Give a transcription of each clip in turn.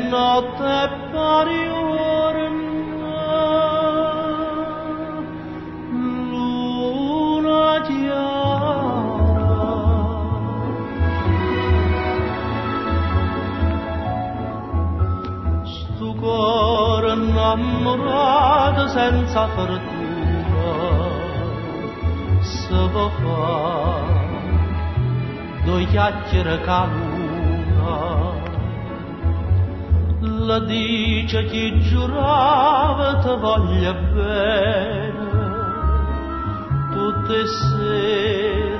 notte pariorna, luna chiara, stu cuore innamorato senza fortuna se può fare due chiacchiere ca luna. La dice chi giurava te voglia bene, tutte sere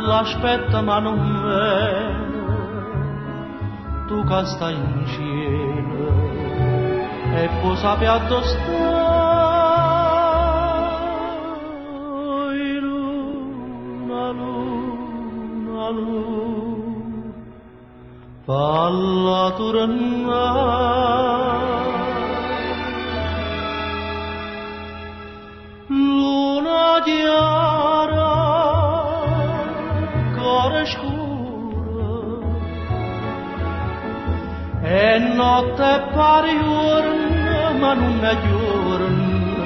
l'aspetta ma non viene, tu che stai in cielo e poi sapi addo stai, luna, luna, luna. Falla tornare, luna chiara, cuore scuro, e notte pariorna, ma non è giorno,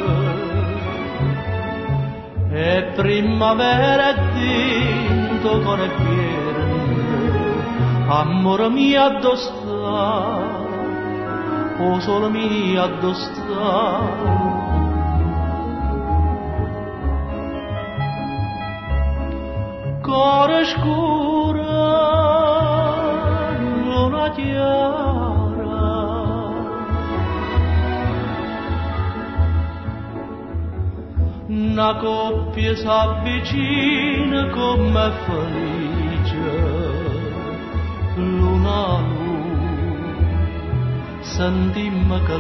e primavera è tinto cuore pieno. Amore mio addo sta, o solo mio addo sta. Cuore scuro, luna chiara, una coppia s'avvicina come felice. Luna, luna, sentimmo che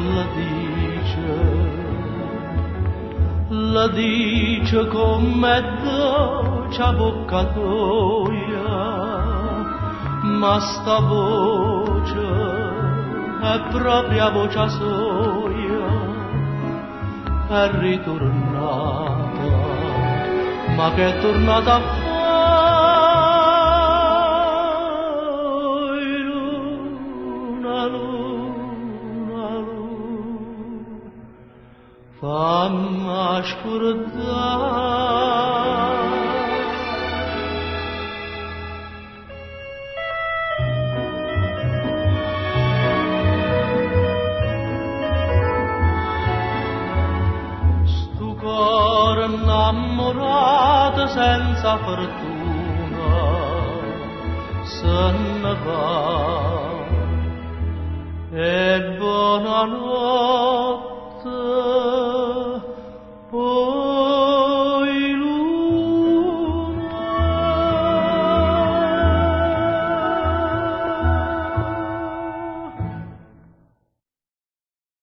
la dice come dolce a bocca tua, ma sta voce è propria voce sua, è ritornata, ma che è tornata a fare. Fammi scordare stu cuore innamorato senza fortuna se ne va e buonanotte.